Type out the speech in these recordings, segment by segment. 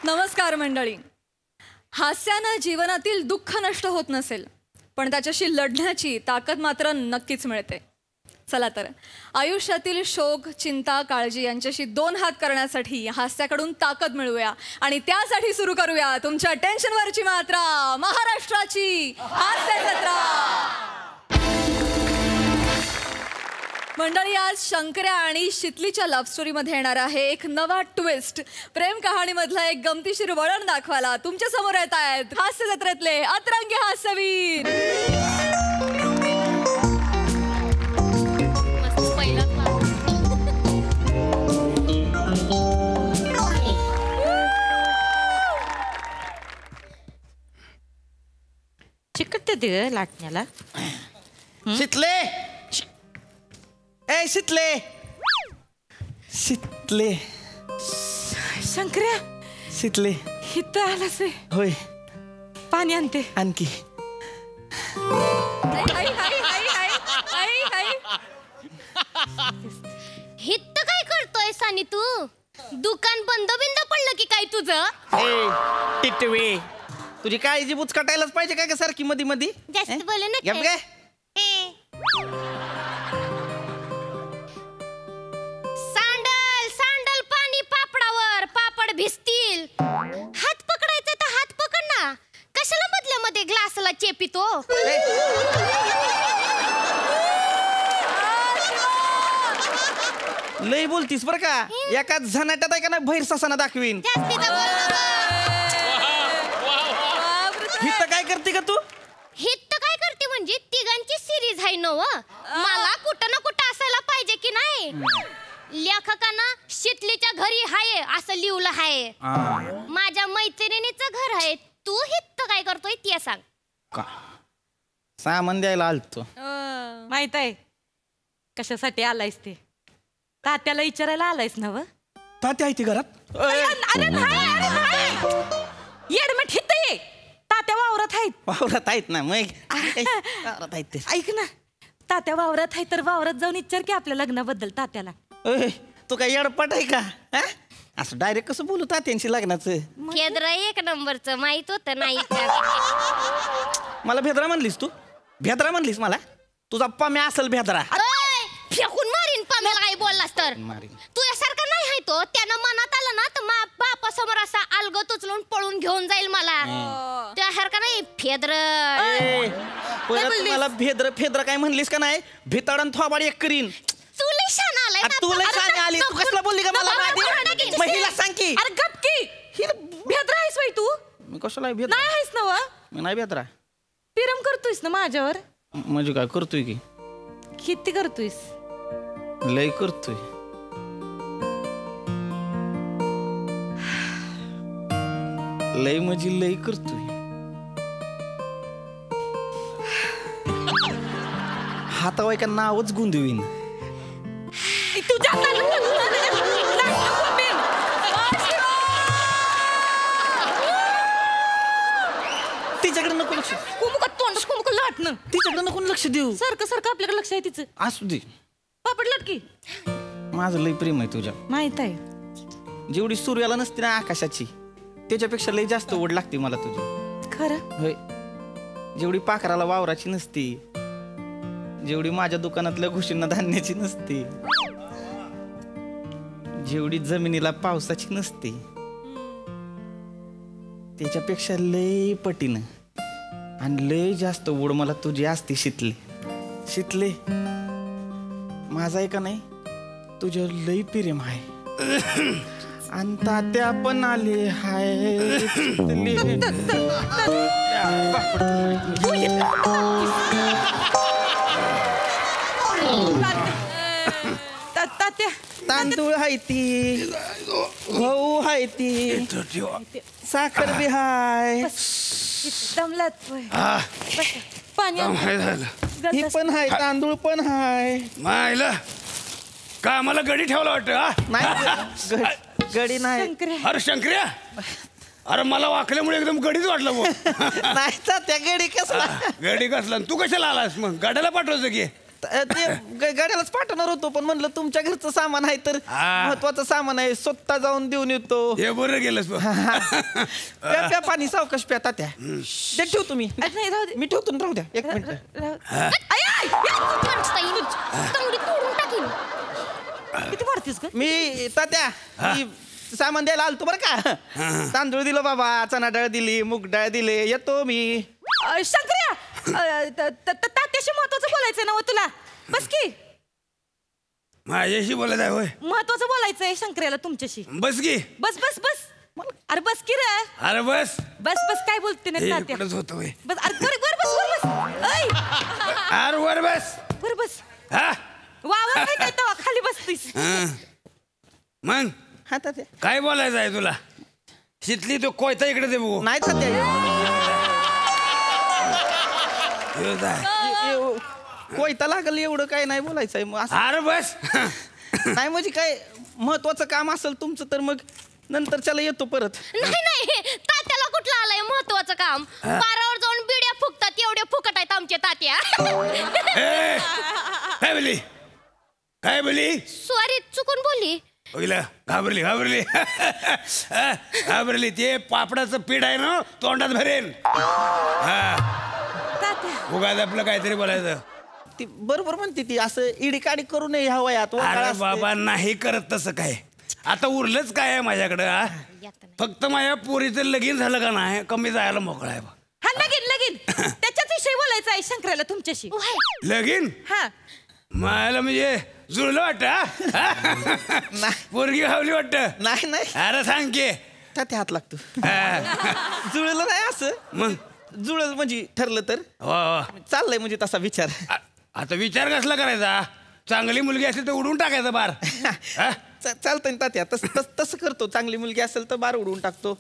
नमस्कार मंडळी. हास्यानं जीवनातील दुःख नष्ट होत नसेल, पण त्याच्याशी लढण्याची ताकद मात्र नक्कीच मिळते. चला तर आयुष्यातील शोक, चिंता, काळजी यांच्याशी दोन हात करण्यासाठी हास्याकडून ताकद मिळवूया आणि त्यासाठी सुरू करूया तुमच्या टेन्शनवरची मात्रा, महाराष्ट्राची हास्य जत्रा. मंडळी, आज शंकर्या आणि शितलीच्या लव्ह स्टोरीमध्ये येणार आहे एक नवा ट्विस्ट. प्रेम कहाणीमधला एक गमतीशीर वळण दाखवायला तुमच्या समोर येत आहेत हास्य जत्रेतले अतरंगी हास्यवीर. चिकट दे लाटण्याला. शितले, ए शितले, शितले, शंकर्या, शितले इथं आलास आहे. होय, पाणी आणते. आणखी हित काय करतोय सानी तू? दुकान बंद बिंद पडलं की काय तुझं? ए टिटवे, तुझी काळजी बुचकाटायलाच पाहिजे काय का सारखी मधी मधी? जास्त बोलू नका. गप काय? सांडल सांडल पाणी पापडावर, पापड भिजतील. हात पकडायचा तर हात पकड ना. कशाला मधल्यामध्ये ग्लासला चेपितो? लय बोलतीस बर का. एका झनाट्यात आहे का ना भैर ससाना दाखवीन. जास्तीचा बोल नका. हित काय करते का तू? हित काय करते म्हणजे तिघांची सिरीज आहे नव. मला कुठं ना कुठं असायला पाहिजे की नाही. लेखकांना शितलीच्या घरी हाय असं लिहिलं आहे. माझ्या मैत्रिणीचं घर आहे. तू हित काय करतोय ते सांग. का सामान द्यायला आलतो. माहित आहे कशासाठी आलायस ते? तात्याला विचारायला आलायस ना? व तात्या आहे ती घरात? अरे नाही, येडमट हित ये. तात्या वावरात आहेत. वावरात आहेत ना मग. वावरात आहेत ते. ऐक ना, तात्या वावरात आहे तर वावरात जाऊन विचार की आपल्या लग्नाबद्दल तात्याला. तू काय येडपट आहे का? असं डायरेक्ट कसं बोलू तात्यांशी लग्नाचं? केद्र एक नंबरचं माहित होतं नाही. मला भेद्रा म्हणलीस तू? भेद्रा म्हणलीस मला? तुझा पम्या असेल भेद्रा. फेकून मारीन पाम्याला काही बोललास तर. तुझ्यासारखा नाही आहे तो. त्यानं मनात आलं ना तर बापासमोर असा अलगत उचलून पळून घेऊन जाईल मला. त्यासारखा नाही फेद्र. परत मला भेद्र फेद्र काय म्हणलीस का नाही? भिताडन थोबाड एक करीन. तू लय शान आलाय. तू लय शान आली. तू कसला बोलली का मला? महिला सांग की. अरे गप की. भेद्रा आहेस बाई तू? मी कशाला भेद्रा नाही आहेस ना? व मी नाही भेद्रा. पिरम करतोयस ना माझ्यावर? म्हणजे काय करतोय की? किती करतोयस? लय करतोय. लय म्हणजे लय करतोय. हातावाय का नावच गुंदवीन. तिच्याकडे नको लक्ष. तोंड लाटणं. तिच्याकडे नको लक्ष देऊ. सारखं सारखं आपल्याकडे लक्ष आहे तिचं. असू दे. पापड लटकी. माझं लय प्रेम आहे तुझ्या. माहित आहे. जेवढी सूर्याला नसते ना आकाशाची, त्याच्यापेक्षा लय जास्त ओढ लागते मला तुझी. खरं? होय. जेवढी पाखराला वावराची नसती, जेवढी माझ्या दुकानातल्या घुशींना धान्याची नसते, जेवढी जमिनीला पावसाची नसते, त्याच्यापेक्षा लय पटीनं आणि लय जास्त ओढ मला तुझी असते. शितले, शितले, माझा आहे का नाही तुझ्यावर लय प्रेम आहे. आणि तात्या पण आले हाय. तात्या तांदूळ हाय ती, गहू हाय ती, साखर बी हाय. दमलात पाणी ही पण हाय, तांदूळ पण हाय. मायला का आम्हाला गडी ठेवला वाटतं? नाही गडी नाही. अरे शंकर्या, अरे मला वाकल्यामुळे एकदम गडीच वाटलं. नाही त्या गडी कसला गडी कसला? तू कशाला आलास मग? गाड्याला पाठवायचं की. ते गाड्यालाच पाठवणार होतो पण म्हणलं तुमच्या घरचं सामान आहे तर महत्वाचं सामान आहे स्वतः जाऊन देऊन येतो. हे बरं गेलंस बघ. प्या पाणी सावकाश प्या तात्या. ते ठेव तुम्ही. नाही राहू दे. मी ठेवतो ना, राहू द्या 1 मिनिट. तंगडी तोडून टाकीन. किती मारतेस ग? मी तात्या मी सामान द्यायला आलतो बरं का. तांदूळ दिलं बाबा, चणा डाळ दिली, मूग डाळ दिले, येतो मी. शंकर्या तात्याशी महत्वाचं बोलायचंय ना हो तुला. बस की. माझ्याशी बोलायचं आहे होय. महत्वाचं बोलायचंय शंकर्याला तुमच्याशी. बस की. बस बस बस. अरे बस की रे. अरे बस. बस बस काय बोलते ना तात्या. कुठंच होतं होय. बस अरे वर बस वर बस. ऐ अरे वर बस. वर बस. हा वावर नाही काय तवा खाली बसतीस. मग हा तात्या. काय बोलायचं आहे तुला? शितली तो कोयता इकडे दे बघू. नाही तात्या कोयता लागल एवढं काय नाही बोलायचंय मग असं. अरे बस. नाही म्हणजे काय महत्वाचं काम असेल तुमचं तर मग नंतरच्याला येतो परत. नाही तात्याला कुठलं आलंय महत्वाचं काम. पारावर जाऊन बिड्या फुकतात एवढे फुकट आहेत आमचे तात्या. काय बोली काय बोली? सॉरी चुकून बोलली. घाबरली घाबरली घाबरली. ते पापडाचं पीठ आहे ना तोंडात भरेन. उगाच आपलं काहीतरी बोलायचं. ती बरोबर म्हणते ती असं इडी काडी करू नये ह्या वयात. अरे बाबा नाही करत तसं काय. आता उरलंच काय आहे माझ्याकडं. फक्त माझ्या पोरीचं लगीन झालं का नाही कमी जायला मोकळा आहे. हा लगीन लगीन त्याच्याच विषयी बोलायचं आहे शंकराला तुमच्याशी. लगीन हा मला म्हणजे जुळलं वाटत. पोरगी खावली वाटत. नाही नाही अरे सांग की. तात्या हात लागतो. जुळलं नाही असं. मग जुळलं म्हणजे ठरलं तर वा चाललंय म्हणजे तसा विचार. आता विचार कसला करायचा? चांगली मुलगी असेल तर उडून टाकायचं बार. चालतंय ना तात्या. तसं करतो. चांगली मुलगी असेल तर बार उडवून टाकतो.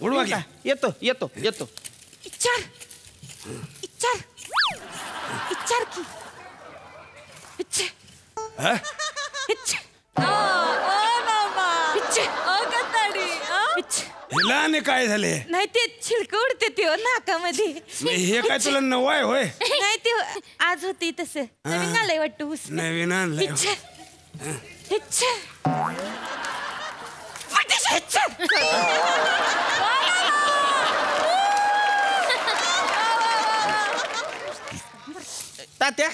उडवा की. येतो येतो येतो. इच्छार इच्छार इच्छार की इच्छा इच्छा हिला आणि काय झाले? नाही ते छिलक उडते ते नाकामध्ये. हे काय तुला नवं आहे होय? नाही ते आज होती तसं नवीन आलंय वाटतं ऊस. नवीन आणलंय. इच्छा इच्छा इच्छा. तात्या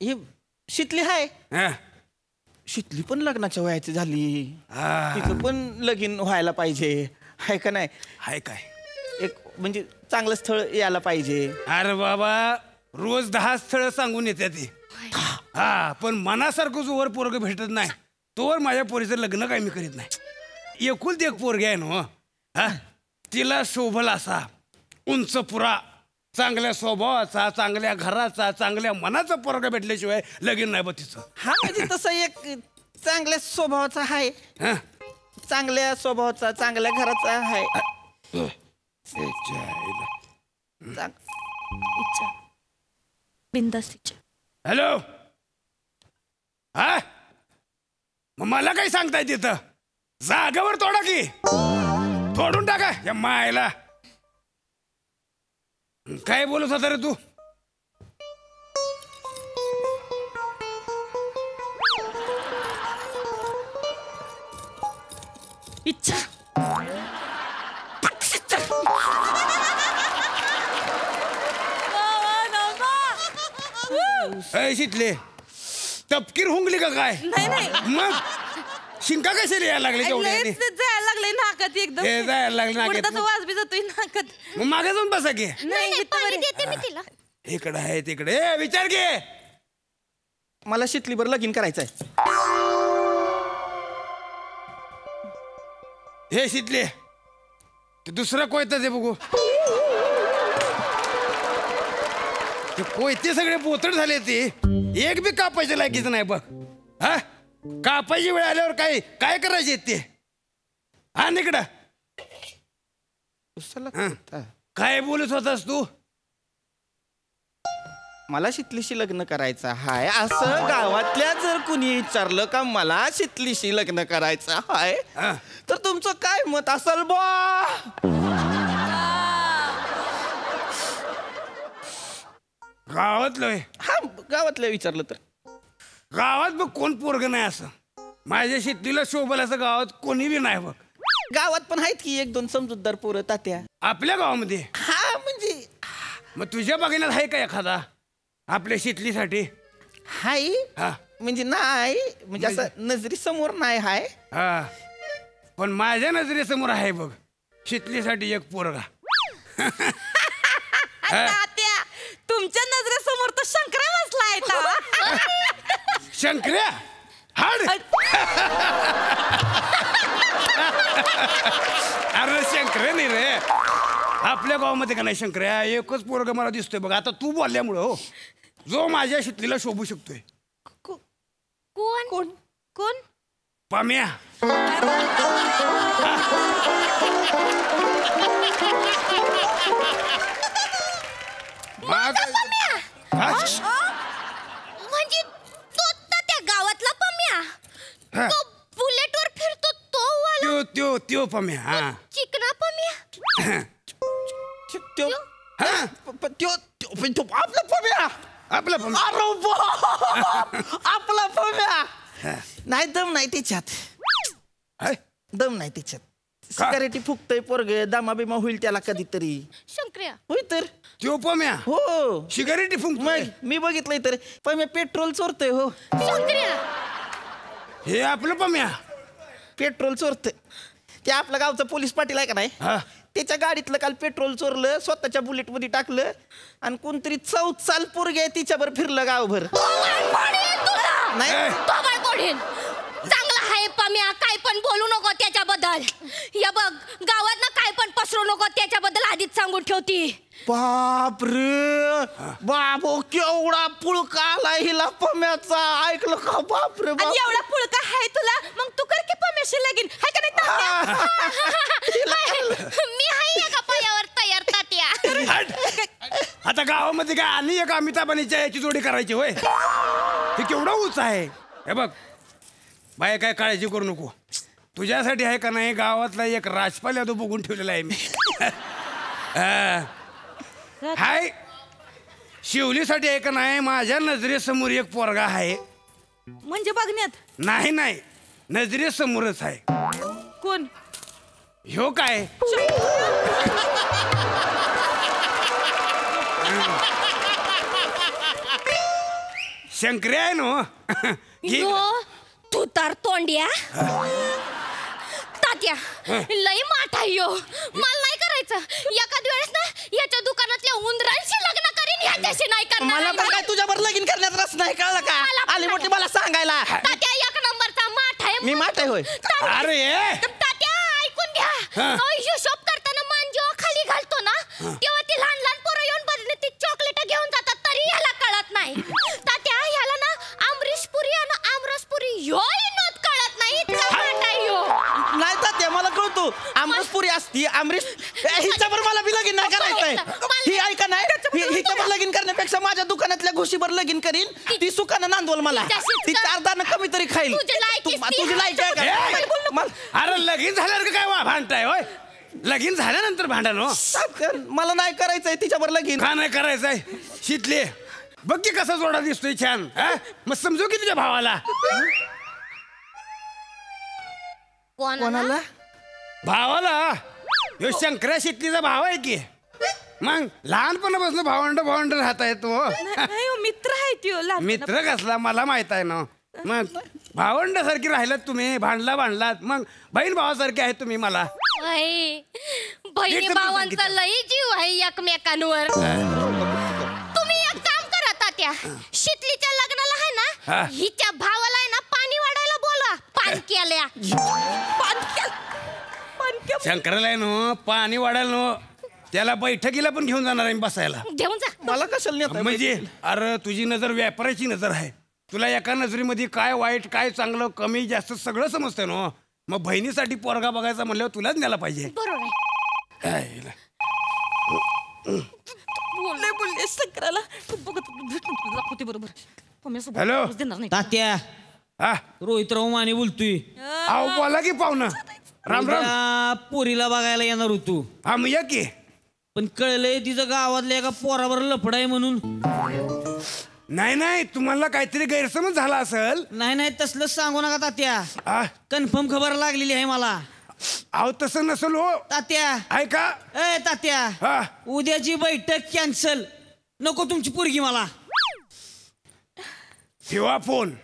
ही शितली हाय. शितली पण लग्नाच्या वयाची झाली. तिचं पण लगीन व्हायला पाहिजे हाय का नाही? हाय काय एक म्हणजे चांगलं स्थळ यायला पाहिजे. अरे बाबा रोज 10 स्थळ सांगून येते ती. पण मनासारखं जोवर पोरग भेटत नाही तोवर माझ्या पोरीचं लग्न काय मी करीत नाही. एकुलती एक पोरगी आहे ना. तिला शोभल असा उंच पुरा चांगल्या स्वभावाचा चांगल्या घराचा चांगल्या मनाचा पोरगा भेटल्याशिवाय लगीन नाही बा तिचं. हा म्हणजे तसं एक चांगल्या स्वभावाचा आहे. चांगल्या स्वभावाचा चांगल्या घराचा आहे. इच्छा बिंदास इच्छा. हॅलो. मग मला काय सांगताय तिथं? जागेवर तोडा की. तोडून टाका या मायला. काय बोलत होता रे तू? इच्छा शितले तपकीर हुंगली का काय? नाही नाही मग शिंका कशाला यायला लागले? जायला लागले नाकात एकदम. जायला लागले नाकात. वाज बी जातोय नाकात. मग मागे जाऊन बसा की. नाही पाणी देते मी तिला. इकडे आहे तिकडे विचार घे. मला शितलीवर लगीन करायचंय. हे शितले ते दुसरं कोयता दे बघू. ते कोयते सगळे बोतड झाले. ते एक बी कापायचे लायकीच नाही बघ. कापायची वेळ आल्यावर काय काय करायचे ते? इकडं काय बोलत होतास तू? मला शितलीशी लग्न करायचं हाय असं गावातल्या जर कुणी विचारलं का मला शितलीशी लग्न करायचं हाय तर तुमचं काय मत असेल बा? गावातलं होय. हा गावातल्या विचारलं तर गावात बघ कोण पोरग नाही असं माझ्या शेतीला शोभल असं गावात कोणी बी नाही बघ. गावात पण आहेत की एक दोन समजूतदार पोरं तात्या. आपल्या गावामध्ये हा म्हणजे मग तुझ्या बघण्यात आहे का एखादा आपल्या शेतलीसाठी? हाय हा म्हणजे नाही म्हणजे असं नजरी समोर नाही हाय. हा पण माझ्या नजरेसमोर आहे बघ शेतलीसाठी एक पोरगा. तात्या तुमच्या नजरेसमोर तर शंकरा बसलाय शंकर्या हाड. अरे शंकर्या नाही रे आपल्या गावामध्ये का नाही शंकर्या एकच पोरगा मला दिसतोय बघ आता तू बोलल्यामुळं हो जो माझ्या शेतलीला शोभू शकतोय. कोण कोण कोण? पाम्या. म्हणजे तो त्या गावातला पम्या हा. तो बुलेटवर फिरतो तो वाला त्यो पाम्या. हा चिकना पम्या. त्यो आपला पम्या. आपला पाम्या. अरे आपला पम्या. नाही दम नाही त्याच्यात. हाय? दम नाही त्याच्यात. सिगारेटी फुकतय पोरग दामा बिमा होईल त्याला कधीतरी. शंकर्या होय तर त्यो पाम्या हो सिगारेटी फुंकतोय. मग मी बघितलंय तर पम्या पेट्रोल चोरतोय. हो शंकर्या हे आपलं पाम्या. पेट्रोल चोरतोय. ते आपल्या गावचा पोलीस पाटील आहे का नाही हा त्याच्या गाडीतलं काल पेट्रोल चोरलं स्वतःच्या बुलेट मध्ये टाकलं आणि कोणतरी 14 पोरगे तिच्यावर फिरलं गावभर. नाही बाबा पडेल चांगला आहे पम्या काय पण बोलू नको त्याच्याबद्दल. या बघ गावात ना काय पण पसरू नको त्याच्याबद्दल आधीच सांगून ठेवती. बाप रे बाबो केवढा पुळका आला हिला पम्याचा ऐकलं का? बाप रे आणि एवढा पुळका आहे तुला मग तू कर की पम्याशी लगीन हाय का नाही तात्या? मी आहे का पायावर तयार तात्या. हट. आता गावामध्ये काय आणि एक अमिताभाच्या याची जोडी करायची होय ते केवढा उंच आहे. हे बघ बाय काय काळजी करू नको तुझ्यासाठी आहे का नाही गावातला एक राजपाल यादव बघून ठेवलेला आहे मी. हाय शिवलीसाठी आहे का नाही माझ्या नजरेसमोर एक पोरगा आहे. म्हणजे बघण्यात नाही नाही नजरेसमोरच आहे. कोण? ह्यो काय शंकर्या आहे ना तू तर तोंड्या तात्या लय माठ आहे यो. मला नाही करायचं एखाद वेळेस ना याच्या दुकानातल्या उंदरांशी लग्न करीन ह्याच्याशी नाही करणार. मला पण काय तुझ्यावर लगीन करण्यात रस नाही कळलं का? आली मोठी मला सांगायला. तात्या एक नंबरचा माठ आहे. मी माठ आहे होय. अरे तात्या ऐकून घ्या हिशोब करताना मान जेव्हा खाली घालतो ना तेव्हा ती लहान लहान पोरं येऊन बदलणे ती चॉकलेट घेऊन जातात तरी ह्याला कळत नाही. तात्या ह्याला ना अमरीश पुरी आणि आमरस पुरी ह्योही नोट कळत नाही. इतका माठ आहे ह्यो. नाही तात्या मला कळतो अमृतपुरी असती अमरीश हिच्यावर मला बी लगीन नाही करायचंय. ही ऐका नाही हिच्यावर लगीन करण्यापेक्षा माझ्या दुकानातल्या घुशीवर लगीन करीन. ती सुखानं नांदवल मला. ती 4 दाणं कमी तरी खाईल. तुझी लायकी तुझी लायकी आहे का? अरे लगीन झाल्यावर काय भांडताय होय लगीन झाल्यानंतर भांडण हो. मला नाही करायचंय तिच्यावर लगीन. का नाही करायचंय शितले बघ की कसा जोडा दिसतोय छान. मग समजू की तुझ्या भावाला. कोणाला? भावाला ह्यो शंकरा शितलीचा भाव आहे की. मग लहानपणापासून भावंड राहता येतो. नाही हो, मित्र आहे त्यो लहान. मित्र कसला मला माहित आहे ना. मग भावंड सारखी राहिलात तुम्ही भांडलात मग बहीण भावासारखे आहे तुम्ही मला. बहिणी एकदम भावांचा सांगितलं. लई जीव आहे एकमेकांवर. तुम्ही एक काम करा तात्या शितलीच्या लग्नाला आहे ना हा. हिच्या भावाला आहे ना पाणी वाढायला बोलवा. पाणक्याल्या शंकराला आहे नो पाणी वाढायला नो त्याला बैठकीला पण घेऊन जाणार आहे मी बसायला. घेऊन जा. मला कशाला नेता? म्हणजे अरे तुझी नजर व्यापाराची नजर आहे. तुला एका नजरेमध्ये काय वाईट काय चांगलं कमी जास्त सगळं समजतं ना. मग बहिणीसाठी पोरगा बघायचा म्हणल्यावर तुलाच न्यायला पाहिजे. बरोबर आहे. बोलले शंकराला बघत दाखवते बरोबर. हॅलो. देणार नाही. तात्या हा रोहितराव माने बोलतोय. अहो बोला की पाहुणं. राम राम. पोरीला बघायला येणार होतो. हा मग या की पण कळलंय तिचं गावातल्या एका पोरावर लफड आहे म्हणून. नाही नाही, तुम्हाला काहीतरी गैरसमज झाला असेल. नाही तसलं सांगू नका तात्या. आ, कन्फर्म खबर लागलेली आहे मला. अहो तसं नसेल हो. तात्या ऐका. ए तात्या, हा, उद्याची बैठक कॅन्सल. नको तुमची पोरगी मला. ठेवा फोन.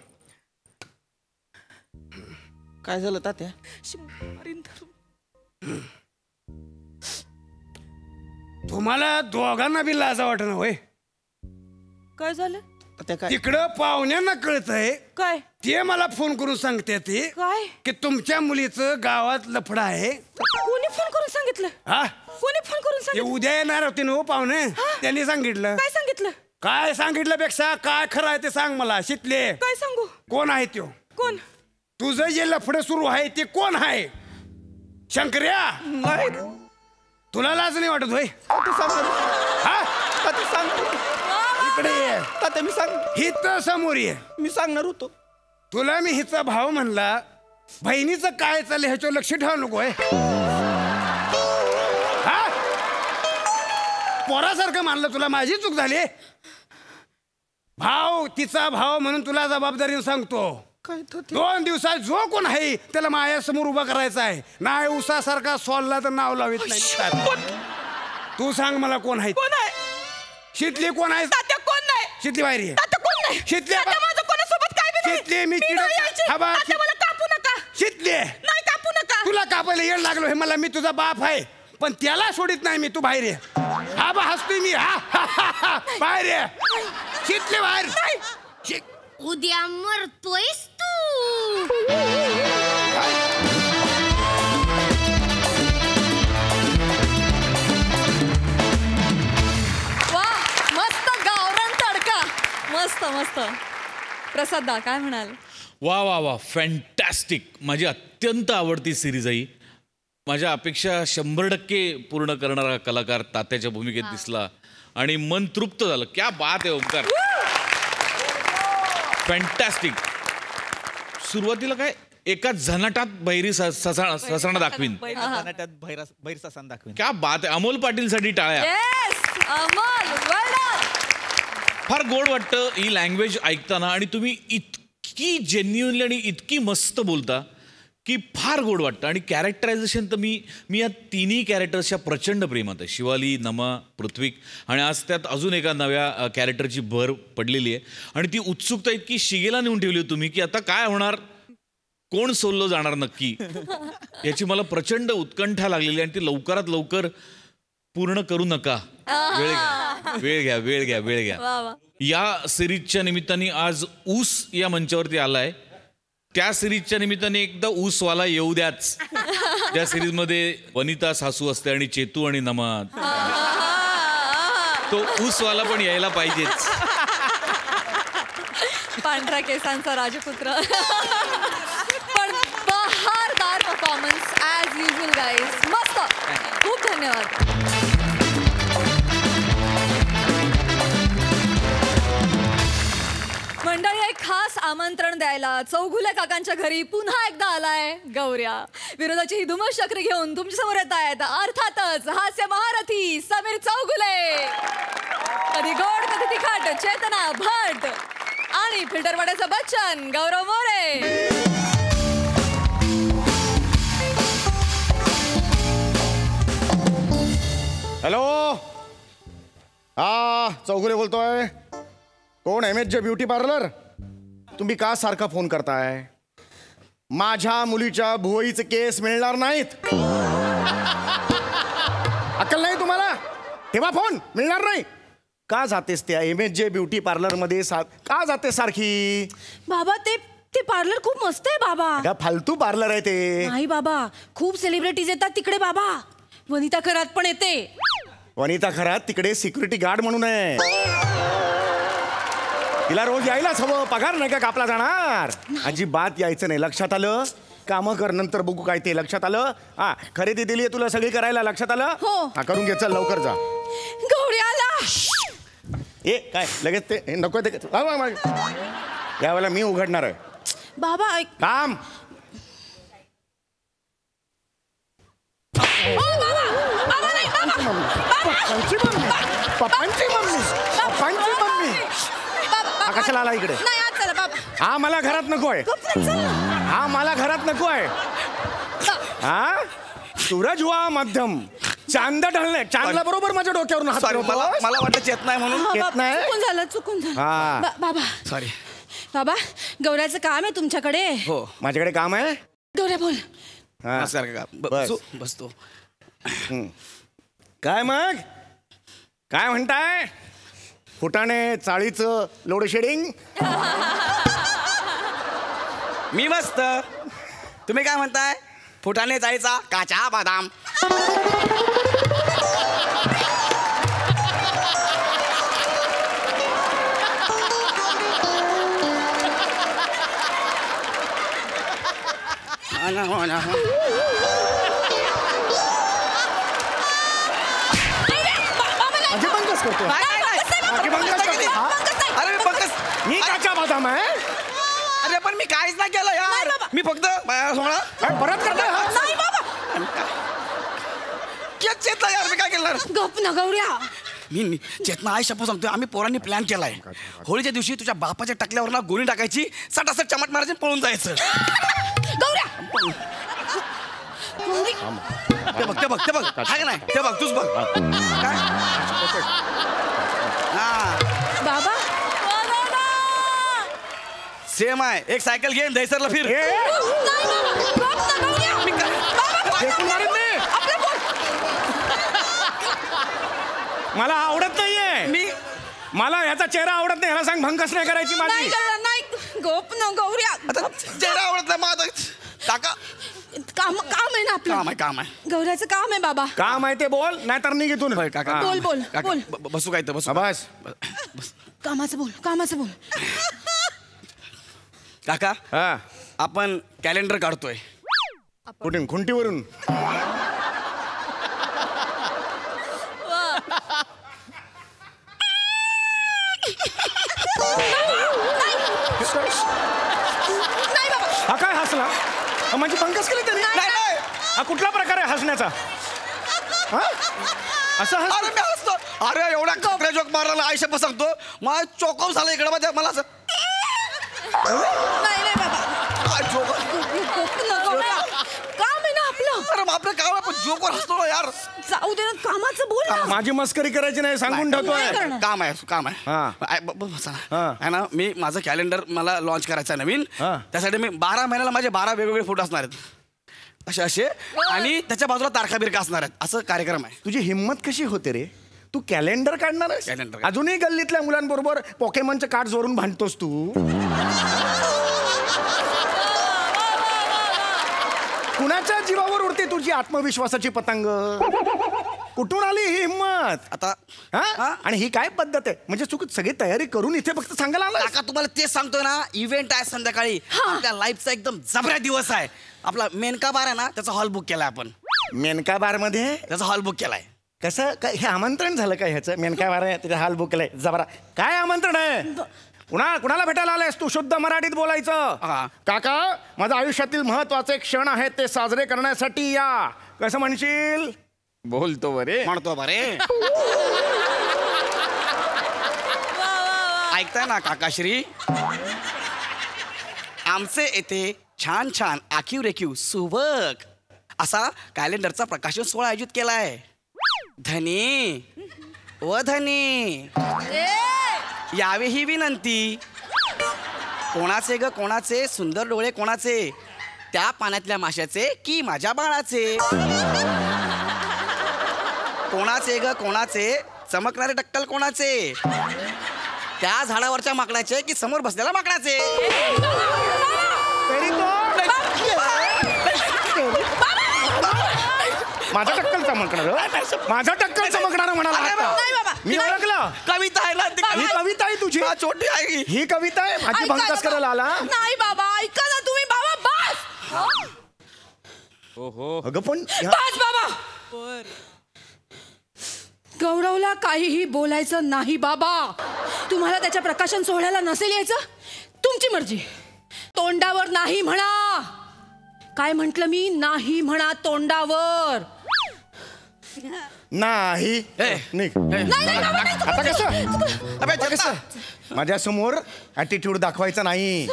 काय झालं तात्या? तुम्हाला दोघांना बी लाजा वाटणं होय. काय झालं? तात्या काय? तिकडं पाहुण्यांना कळतंय, काय ते मला फोन करून सांगते ते काय की तुमच्या मुलीचं गावात लफडा आहे. कोणी फोन करून सांगितलं? हा, कोणी फोन करून ते सांगितलं? उद्या येणार होते ना हो पाहुणे, त्यांनी सांगितलं. काय सांगितलं? काय सांगितलं पेक्षा काय खरं आहे ते सांग मला. शितले काय सांगू? कोण आहे त्यो? कोण? तुझं जे लफडं सुरू आहे ते कोण आहे? शंकर्या, तुला लाज नाही वाटत होय? तात्या सांग ना. हा, तात्या सांग. इकडे ये. तात्या मी सांग. हित समोर ये. मी सांगणार होतो. तुला मी हिचा भाव म्हणला, बहिणीचं काय चाललंय ह्याच्यावर लक्ष ठेवा नकोय. हा, पोरासारखं मानलं तुला, माझी चूक झाली. भाव तिचा भाव म्हणून तुला जबाबदारीने सांगतो. काय तात्या? 2 दिवसात जो कोण आहे त्याला माझ्यासमोर उभा करायचा आहे. नाही उसासारखा सोलला तर नाव लावित नाही. तू सांग मला कोण आहे? कोण आहे? शितली कोण आहे? तात्या कोण नाही? शितली बाहेर ये. तात्या कोण नाही? शितली तात्या माझं कोणासोबत काय बी नाही. शितली, मी मी चिडत- नाही यायची. हा बा, तात्या मला कापू नका. शितली, नाही कापू नका. तुला कापायला येड लागलो हे मला. मी तुझा बाप आहे पण त्याला सोडित नाही मी. तू बाहेर ये. हा बा हसतोय मी. हा हा, हा, हा. बाहेर ये. शितली बाहेर. उद्या मरतोयस तू. वा, मस्त गावरान तडका. मस्त मस्त. प्रसादा काय म्हणाल? वा वा वा, फॅन्टॅस्टिक. माझी अत्यंत आवडती सिरीज आहे. माझ्या अपेक्षा 100% पूर्ण करणारा कलाकार तात्याच्या भूमिकेत दिसला आणि मन तृप्त झालं. क्या बात आहे ओंकार, फॅन्टॅस्टिक. सुरुवातीला काय एका झनाटात बहिरी ससाणा दाखवीन. बैरचा सण दाखवेन. क्या बात आहे. अमोल पाटीलसाठी टाळ्या. Yes Amol, well done. फार गोड वाटतं ही लँग्वेज ऐकताना आणि तुम्ही इतकी जेन्युअनली आणि इतकी मस्त बोलता की फार गोड वाटतं. आणि कॅरेक्टरायझेशन तर मी या तिन्ही कॅरेक्टर्सच्या प्रचंड प्रेमात आहे. शिवाली, नमा, पृथ्वीक आणि आज त्यात अजून एका नव्या कॅरेक्टरची भर पडलेली आहे. आणि ती उत्सुकता इतकी शिगेला नेऊन ठेवली तुम्ही की आता काय होणार, कोण सोललं जाणार नक्की, याची मला प्रचंड उत्कंठा लागलेली. आणि ती लवकरात लवकर पूर्ण करू नका. वेळ घ्या वेळ घ्या वेळ घ्या. वा वा. या सिरीजच्या निमित्ताने आज ऊस या मंचावरती आलाय. त्या सिरीजच्या निमित्ताने एकदा ऊसवाला येऊ द्याच. ज्या सिरीजमध्ये वनिता सासू असते आणि चेतू आणि नमा, तो ऊसवाला पण यायला पाहिजेच. पांढऱ्या केसांचा राजपुत्र. पण बहारदार परफॉर्मन्स ॲज युजल गाईज. मस्त, खूप धन्यवाद. मंडळी, एक खास आमंत्रण द्यायला चौघुले काकांच्या घरी पुन्हा एकदा आलाय गौऱ्या. विरोधाची ही धुमस चक्री घेऊन तुमच्या समोर येत आहेत अर्थातच हास्य महारथी समीर चौघुले, कधी गोड कधी तिखट चेतना भट आणि फिल्टरवाड्याचा बच्चन गौरव मोरे. हॅलो, हा चौगुले बोलतोय. कोण MHJ ब्युटी पार्लर? तुम्ही का सारखा फोन करताय? माझ्या मुलीच्या भुवईचे केस मिळणार नाहीत. अक्कल नाही तुम्हाला? ठेवा फोन, मिळणार नाही. का जातेस त्या MHJ ब्युटी पार्लर मध्ये? का जाते सारखी? बाबा ते पार्लर खूप मस्त आहे बाबा. का फालतू पार्लर आहे ते? नाही बाबा, खूप सेलिब्रिटीज येतात तिकडे बाबा. वनिता खरात पण येते. वनिता खरात तिकडे सिक्युरिटी गार्ड म्हणून आहे. तिला रोज यायलाच हवं, पगार नाही का कापला जाणार? अजिबात यायचं नाही, लक्षात आलं? कामं कर, नंतर बघू काय ते. लक्षात आलं? हा, खरेदी दिली आहे तुला सगळी करायला, लक्षात आलं? हो. हा, करून घे, चल लवकर जा. गौऱ्याला ए काय लगेच ते नको ते यावेळेला मी उघडणार आहे. बाबा काम पप्पांची मम्मी पप्पांची मम्मी पप्पांची मम्मी हा कशाला आला इकडे? नाही आज चला बाबा. हा मला घरात नकोय. हा मला घरात नकोय. हा सूरज हुआ मध्यम चांद ढळणे चांदला बरोबर माझ्या डोक्यावरून हात Sorry, फिरवतो. मला वाटत येत नाही म्हणून येत नाही. चुकून झालं हा. बाबा सॉरी. बाबा गौऱ्याचं काम आहे तुमच्याकडे. हो माझ्याकडे काम आहे. गौऱ्या बोल. हा. नमस्कार काका. बस. बसतो. काय मग काय म्हणताय? फुटाणे चाळीचं लोड शेडिंग. मी मस्त. तुम्ही काय म्हणताय? फुटाणे जायचा काचा बदाम. माझे पंकज करतो. माझे पंकज करतो. हा? अरे मी पंकज. मी काचा बदाम आहे. अरे पण मी काहीच नाही केलं यार. मी फक्त सोळा परत करतोय हा? चेतना यार मी काय केलं? गप ना गौऱ्या. मी चेतना आई शपथ सांगतोय आम्ही पोरांनी प्लॅन केलाय. होळीच्या दिवशी तुझ्या बापाच्या टकल्यावर ना गोळी टाकायची सटासट चमट मारायची पळून जायचं. गौऱ्या ते बघ काय नाही ते बघ तूच बघ काय हा बाबा सेम आहे. एक सायकल घेऊन दहीसरला फिर. फेकून मारीन मी. मला आवडत नाहीये. मला ह्याचा चेहरा आवडत नाही. ह्याला सांग भंकस नाही करायची माझी. नाही गप ना गौऱ्या. आता चेहरा आवडत नाही माझा. काका काम आहे ना आपलं. काम आहे गौऱ्याचं काम आहे बाबा. काम आहे ते बोल नाही तर निघितून. काका बोल बसू काय तर बसू. बस कामाचं बोल. काका हा आपण कॅलेंडर काढतोय. कुठून खुंटीवरून? हा काय हसला? हा, म्हणजे पंकज केली त्यांनी? नाही हा कुठला प्रकार आहे हसण्याचा? हा असं हस. अरे मी हसतो. अरे एवढा कपड्या जोक मारला आई शपथ सांगतो मला चोकाव झालं इकडे मध्ये मला असं नाही बाबा. काय जोक. गप ना गौऱ्या. काम आहे ना आपलं. अरे बापरे काय आपण जोकवर हसतो ना यार. जाऊ दे ना कामाचं बोल ना. माझी मस्करी करायची नाही सांगून ठेवतोय. करणार. काम आहे हा. बसा हा. आहे ना. मी माझं कॅलेंडर मला लॉन्च करायचं आहे नवीन. हा. त्यासाठी मी 12 महिन्याला माझे 12 वेगवेगळे फोटो असणार आहेत असे आणि त्याच्या बाजूला तारखा बिरखा असणार आहेत असं कार्यक्रम आहे. तुझी हिंमत कशी होते रे? तू कॅलेंडर काढणार आहेस? कॅलेंडर. अजूनही गल्लीतल्या मुलांबरोबर पोकेमॉनचं कार्ड जोरून भांडतोस तू. कुणाच्या जीवावर उडते तुझी आत्मविश्वासाची पतंग? कुठून आली ही हिंमत आता हा? आणि ही काय पद्धत आहे? म्हणजे चूक सगळी तयारी करून इथे फक्त सांगायला आला? काका तुम्हाला तेच सांगतोय ना. इव्हेंट आहे संध्याकाळी. आपल्या लाईफचा एकदम जबऱ्या दिवस आहे. आपला मेनका बार आहे ना त्याचा हॉल बुक केलाय आपण. मेनका बार मध्ये त्याचा हॉल बुक केलाय. कसं काय हे आमंत्रण झालं काय ह्याचं? मेनका बार आहे त्याचा हाल बुक केलाय. जबरा काय आमंत्रण आहे? कुणाला भेटायला आलायस तू? शुद्ध मराठीत बोलायचं. हा. काका माझ्या आयुष्यातील महत्वाचे क्षण आहेत ते साजरे करण्यासाठी या. कसं म्हणशील? बोलतो बरे म्हणतो बरे. ऐकताय ना काकाश्री. आमचे येथे छान छान आखीव रेखीव सुबक असा कॅलेंडरचा प्रकाशन सोहळा आयोजित केलाय. धनी व धनी यावे ही विनंती. कोणाचे ग कोणाचे सुंदर डोळे कोणाचे? त्या पाण्यातल्या माशाचे की माझ्या बाळाचे? कोणाचे ग कोणाचे चमकणारे टक्कल कोणाचे? त्या झाडावरच्या माकडाचे की समोर बसलेल्या माकडाचे? माझा टक्कल चमकणार. माझा टक्कल चमकणार म्हणाला आता. मी ओळखलं. कविता आहे ना ती. ही कविता आहे तुझी? छोटी आहे ही कविता आहे माझी भंकस करायला आला? नाही बाबा ऐका ना तुम्ही. बाबा बस. अगं पण बस बाबा. गौरवला काहीही बोलायचं नाही बाबा. तुम्हाला त्याच्या प्रकाशन सोहळ्याला नसेल यायचं तुमची मर्जी. तोंडावर नाही म्हणा. काय म्हंटल मी? नाही म्हणा तोंडावर. नाही निघ. आता कसं माझ्या समोर ऍटिट्यूड दाखवायचा नाही.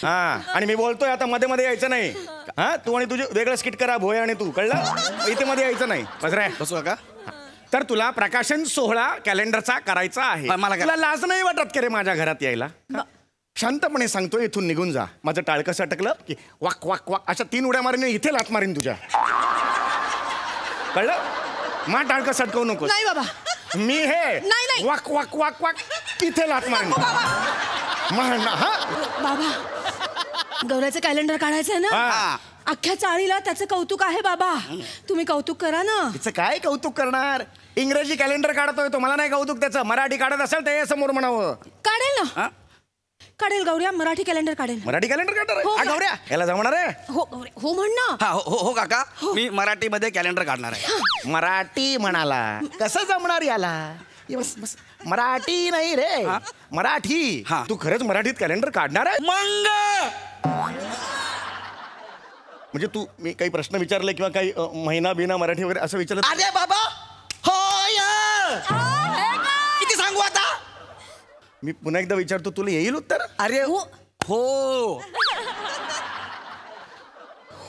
हा आणि मी बोलतोय आता मध्ये मध्ये यायचं नाही. हा तू आणि तुझे वेगळं स्किट करा भोय आणि तू कळलं. इथे मध्ये यायचं नाही. बस रे बसू का? तर तुला प्रकाशन सोहळा कॅलेंडरचा करायचा आहे. मला तुला लाज नाही वाटत का रे माझ्या घरात यायला? शांतपणे सांगतो इथून निघून जा. माझं टाळ कसं अटकलं की वाक वाक वाक अशा 3 उड्या मारीन इथे लात मारीन तुझ्या. कळलं? मा टाळ कसं अटकवू नको. नाही बाबा मी हे नाही. वाक वाक वाक वाक इथे लात मारीन. हा बाबा गौऱ्याचं कॅलेंडर काढायचं आहे ना. अख्ख्या चाळीला त्याचं कौतुक आहे बाबा. तुम्ही कौतुक करा ना. तिचं काय कौतुक करणार? इंग्रजी कॅलेंडर काढतोय तो. मला नाही कौतुक त्याचं. मराठी काढत असेल ते समोर म्हणावं. काढेल ना. काढेल गौऱ्या मराठी कॅलेंडर काढेल. मराठी कॅलेंडर काढणार गौऱ्या? याला जमणार आहे? हो हो म्हण ना. हा हो काका मी मराठीमध्ये कॅलेंडर काढणार आहे. मराठी म्हणाला कसं जमणार याला? बस बस मराठी नाही रे मराठी. तू खरंच मराठीत कॅलेंडर काढणार आहे? म्हणजे तू मी काही प्रश्न विचारले किंवा काही महिना बिना मराठी वगैरे असं विचारलं? अरे बाबा किती सांगू आता? मी पुन्हा एकदा विचारतो तुला येईल उत्तर? अरे हो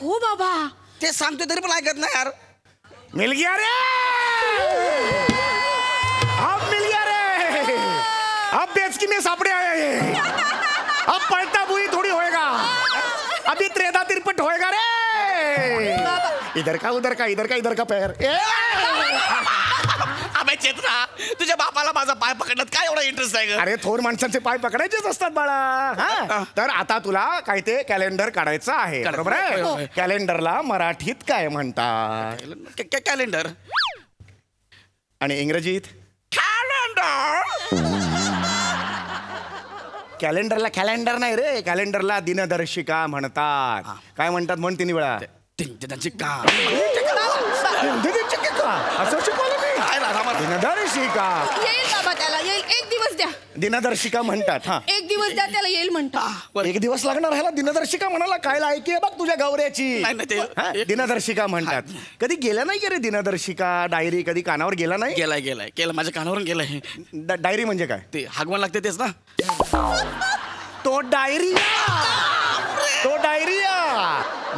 हो बाबा ते सांगतोय तरी पण ऐकत नाही यार. मिल गया रे. अब मिल गया रे. अब बेच की में सापड़े आया है. अब पलटा बुई थोड़ी होएगा. अभी त्रेधा तिरपट होएगा रे. इधर का उधर का इधर का इधर का पैर. अबे चेतना तुझ्या बापाला माझा पाय पकडण्यात काय एवढा इंटरेस्ट आहे? अरे थोर माणसांचे पाय पकडायचेच असतात बाळा. तर आता तुला काय ते कॅलेंडर काढायचं आहे बरोबर आहे? कॅलेंडरला मराठीत काय म्हणतात? कॅलेंडर. आणि इंग्रजीत? कॅलेंडरला कॅलेंडर नाही रे. कॅलेंडरला दिनदर्शिका म्हणतात. काय म्हणतात म्हण 3 वेळा? असं शिकवलं मी. दिनदर्शिका. येईल बाबा त्याला येईल. 1 दिवस द्या. दिनदर्शिका म्हणतात. हा 1 दिवस द्या त्याला येईल म्हणता. 1 दिवस लागणार ह्याला दिनदर्शिका म्हणाला. काय लायकी आहे बघ तुझ्या गौऱ्याची. दिनदर्शिका म्हणतात. कधी गेला नाही का रे दिनदर्शिका डायरी? कधी कानावर गेला नाही? गेलाय माझ्या कानावरून गेलाय. डायरी म्हणजे काय? ते हागवण लागते तेच ना. तो डायरी. तो डायरी.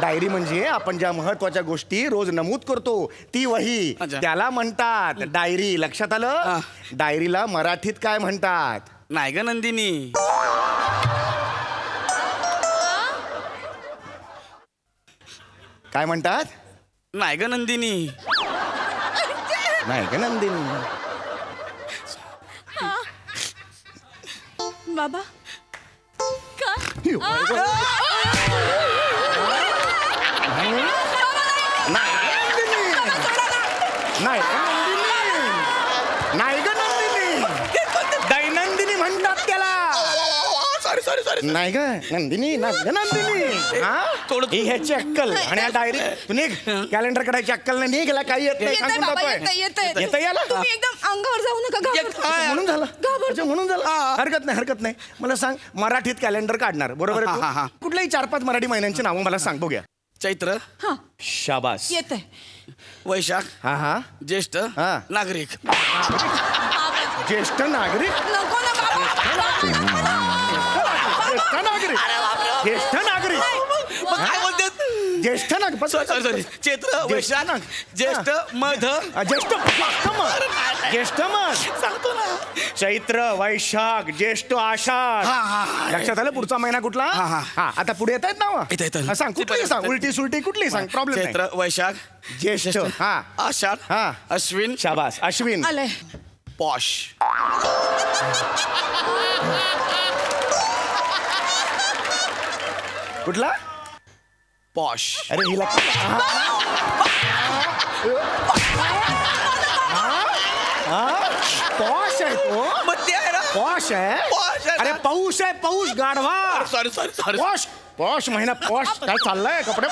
डायरी म्हणजे आपण ज्या महत्वाच्या गोष्टी रोज नमूद करतो ती वही. त्याला म्हणतात डायरी. लक्षात आलं? डायरीला मराठीत काय म्हणतात? नाही ग नंदिनी. काय म्हणतात? नाही ग नंदिनी. नाही ग नंदिनी. बाबा नाही ग नंदिनी. दैनंदिनी म्हणतात त्याला. सॉरी नाही ग नंदिनी. नंदिनी ह्याची अक्कल. आणि या डायरी तू निघ. कॅलेंडर काढायची अक्कल नाही. निघ. काही येत नाही सांगून जातोय. येतं याला. तुम्ही एकदम अंगावर जाऊ नका. म्हणून झालं. हरकत नाही. मला सांग मराठीत कॅलेंडर काढणार बरोबर आहे? कुठल्याही 4-5 मराठी महिन्यांची नावं मला सांग बघूया. चैत्र. शाबास. येत आहे. वैशाख. हा ज्येष्ठ नागरिक. ज्येष्ठ नागरिक. नको ना बाबा. ज्येष्ठ नागरिक. काय बोलते? ज्येष्ठ नागरिक. सॉरी चैत्र वैशाख ज्येष्ठ मध. ज्येष्ठ मध सांगतो ना. चैत्र वैशाख ज्येष्ठ आषाढ. लक्षात आलं? पुढचा महिना कुठला? आता पुढे येत आहेत ना? सांग कुठली सांग. उलटी सुलटी कुठली सांग. प्रॉब्लेम. चैत्र वैशाख ज्येष्ठ आषाढ अश्विन. शाबास. अश्विन. आलंय. पॉश. कुठला? पॉश. अरे हिला पॉश आहे तो. पॉश आहे. अरे पाऊस आहे. पाऊस गाढवा. सॉरी पॉश महिना. पॉश काय चाललंय कपडे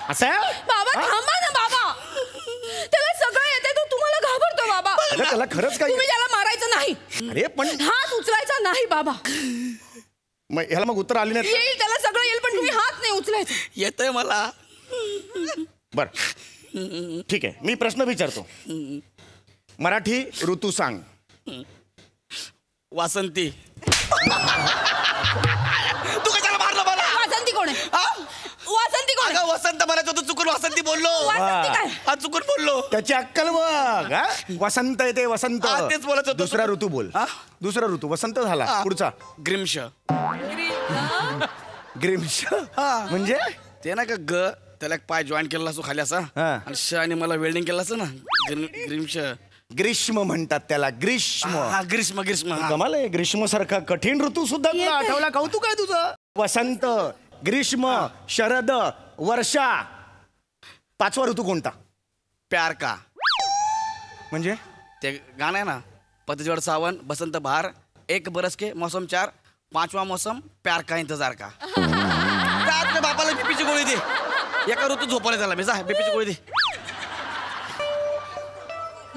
असं आहे? बाबा थांबा ना बाबा. त्याला सगळं येते तो तुम्हाला घाबरतो बाबा. त्याला खरंच काय? तुम्ही त्याला मारायचं नाही. अरे पण हात उचलायचा नाही बाबा. ह्याला मग उत्तर आली नाही. येईल त्याला सगळं येईल पण तुम्ही हात नाही उचलायचं. येतंय मला. बर ठीक आहे, मी प्रश्न विचारतो. मराठी ऋतू सांग. वासंती. तू कशाला मारलं मला? वासंती कोण आहे? वासंती कोण आहे? अगं वसंत म्हणायचं होतं, चुकून वासंती बोललो. वासंती काय? हा चुकून बोललो. त्याची अक्कल बघ. हा? वसंत येते वसंत. हा, तेच बोलत होतो. दुसरा ऋतू बोल. हा? दुसरा ऋतू वसंत झाला. पुढचा ग्रीम्श. ग्रीम्श म्हणजे ते ना का ग त्याला एक पाय जॉईन केला असो खाली असा हा. आणि श आणि मला वेल्डिंग केलं असं ना. ग्रीम्श. ग्रीष्म म्हणतात त्याला. ग्रीष्म. हा ग्रीष्म ग्रीष्म. हा. कमाल आहे. ग्रीष्म सारखा कठीण ऋतू सुद्धा तुला आठवला. कौतुक आहे तुझं. वसंत, ग्रीष्म, शरद, वर्षा. पाचवा ऋतू कोणता? प्यार का. म्हणजे ते गाणं आहे ना, पतझड सावन बसंत बहार एक बरस के मौसम 4 पांचवा मौसम प्यार का इंतजार का. आपल्या बापाला बीपीची गोळी दे. एका ऋतू झोपवले त्याला मी. जा बीपीची गोळी दे.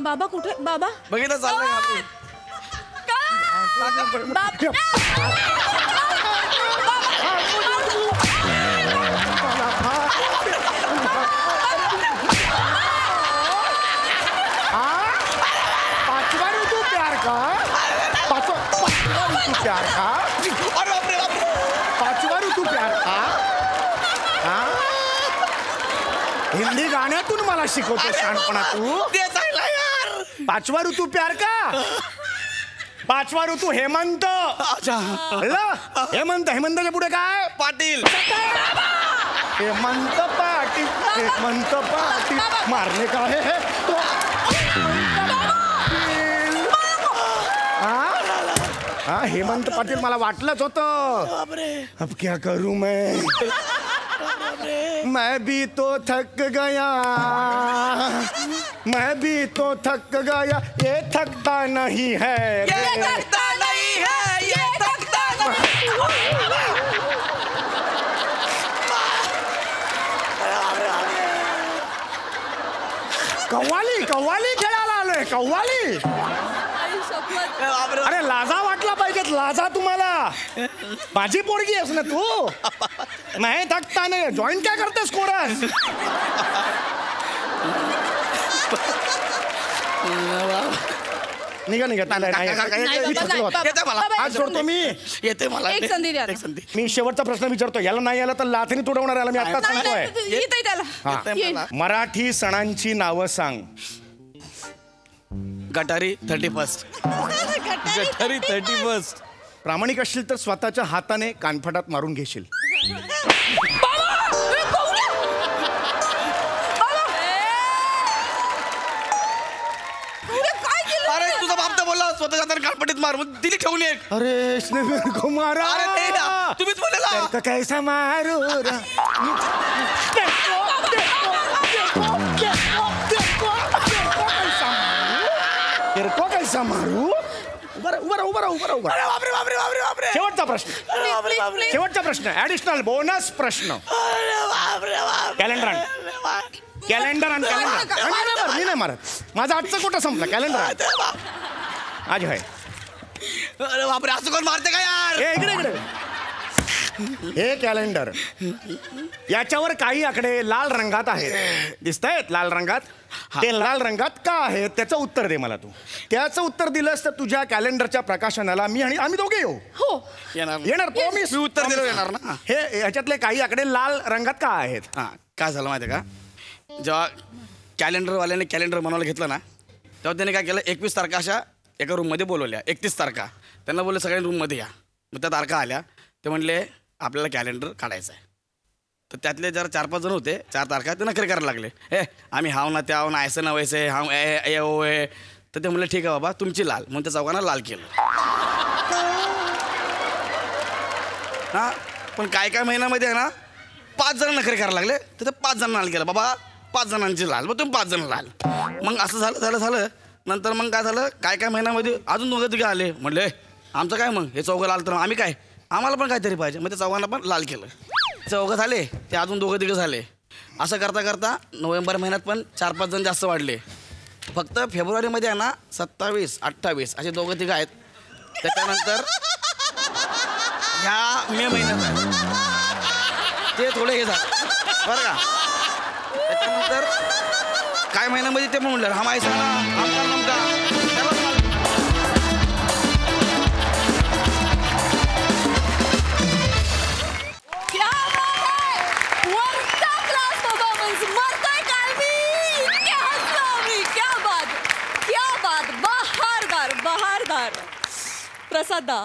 बाबा कुठे? बाबा बघितलं चाललंय. पाचवा ऋतू प्यार का. पाचवा ऋतू प्यार का. पाचवा ऋतू प्यार का. हिंदी गाण्यातून मला शिकवतो शहाणपणा तू. पाचवा ऋतू प्यार का. पाचवा ऋतू हेमंत. हेमंत. हेमंतच्या पुढे काय? पाटील. हेमंत पाटील. हेमंत पाटील मारणे का है तो. हाँ हेमंत पाटील मला वाटलंच होतं. अब क्या करूं मैं भी तो थक गया. मैं भी तो थक गया. ये थकता नहीं है. ये थकता नहीं है. ये थकता नहीं. कव्वाली कव्वाली खेळायला आलोय. कव्वाली. अरे लाजा वाटला पाहिजेत. लाजा तुम्हाला. माझी पोरगी आहेस ना तू. नाही थकता नाही. जॉईन काय करतेस कोरस. निघा निघा. आज सोडतो मी. येते मला एक संधी द्या. मी शेवटचा प्रश्न विचारतो. याला नाही आला तर लाथीने तुडवणार याला मी आता सांगतोय. येतंय त्याला. मराठी सणांची नावं सांग. गटारी 31. गटारी 31. प्रामाणिक असशील तर स्वतःच्या हाताने कानफटात मारून घेशील. अरे तुझा बाप तर बोलला स्वतःच्या हाताने कानपटीत मार. मग दिली ठेवून एक. अरे इसने मेरे को मारा. अरे ते ना, तुम्हीच बोललेला. तेरे को कैसा मारू रा. तेरे को कैसा मारू. उभा. शेवटचा प्रश्न. शेवटचा प्रश्न. ऍडिशनल बोनस प्रश्न. कॅलेंडर कॅलेंडर आणि कॅलेंडर. मी नाही मारत. माझा आजचं कुठं संपला. कॅलेंडर आज आहे. अरे बापरे असं कोण मारते का यार. इकडे हे कॅलेंडर. याच्यावर काही आकडे लाल रंगात आहेत. दिसतायत लाल रंगात. ते लाल रंगात का आहेत त्याचं उत्तर दे मला तू. त्याचं उत्तर दिलंस तर तुझ्या कॅलेंडरच्या प्रकाशनाला मी आणि आम्ही दोघे येऊ. हो येणार प्रॉमिस. मी उत्तर दिलं येणार ना. हे याच्यातले काही आकडे लाल रंगात का आहेत. हा काय झालं माहिती आहे का. जेव्हा कॅलेंडरवाल्याने कॅलेंडर बनवायला घेतलं ना तेव्हा त्याने काय केलं 21 तारखा अशा एका रूममध्ये बोलवल्या. 31 तारखा त्यांना बोलले सगळ्या रूममध्ये या. मग त्या तारखा आल्या. ते म्हणले आपल्याला कॅलेंडर काढायचं आहे. तर त्यातले जरा 4-5 जण होते. 4 तारखा ते नखरे करायला लागले. आम्ही हाव ना त्या ना ऐसे ना वैसे हाव ओ ए. तर ते म्हणले ठीक आहे बाबा तुमची लाल. म्हणून त्या चौघांना लाल केलं. हां पण काय महिन्यामध्ये आहे ना 5 जण नखरे करायला लागले. तर ते 5 जण लाल केलं. बाबा 5 जणांची लाल. मग तुम्ही 5 जण लाल. मग असं झालं. नंतर मग काय झालं काय महिन्यामध्ये अजून 2-3 आले. म्हणले आमचं काय मग हे चौघं लाल तर आम्ही काय आम्हाला पण काहीतरी पाहिजे. मग त्या चौघांना पण लाल केलं. 4 झाले. ते अजून 2-3 झाले. असं करता नोव्हेंबर महिन्यात पण 4-5 जण जास्त वाढले. फक्त फेब्रुवारीमध्ये आहे ना 27-28 असे 2-3 आहेत. त्याच्यानंतर ह्या मे महिन्यात ते थोडे हे झाले बरं का. त्याच्यानंतर काय महिन्यामध्ये ते म्हणलं हा माहिती आमचा नमका क्या बात है! वरचा class performance. मरतोय काय मी? इतके हसलो आम्ही. क्या बात. बहारदार. प्रसादा.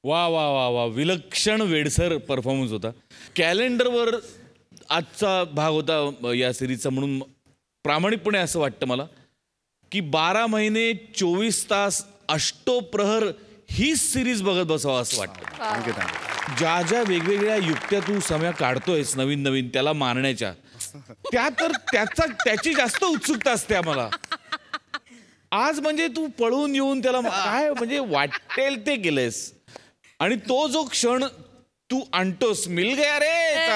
वा वा वा वा विलक्षण वेडसर परफॉर्मन्स होता. कॅलेंडरवर आजचा भाग होता या सिरीजचा म्हणून प्रामाणिकपणे असं वाटतं मला की 12 महिने 24 तास अष्टोप्रहर ही सिरीज बघत बसावं असं वाटतं. ज्या ज्या वेगवेगळ्या युक्त्या तू सम्या काढतोयस नवीन त्याला मारण्याच्या त्या तर त्याची जास्त उत्सुकता असते आम्हाला. आज म्हणजे तू पळून येऊन त्याला काय म्हणजे वाटेल ते केलंयस आणि तो जो क्षण तू आणतोस मिल गया रे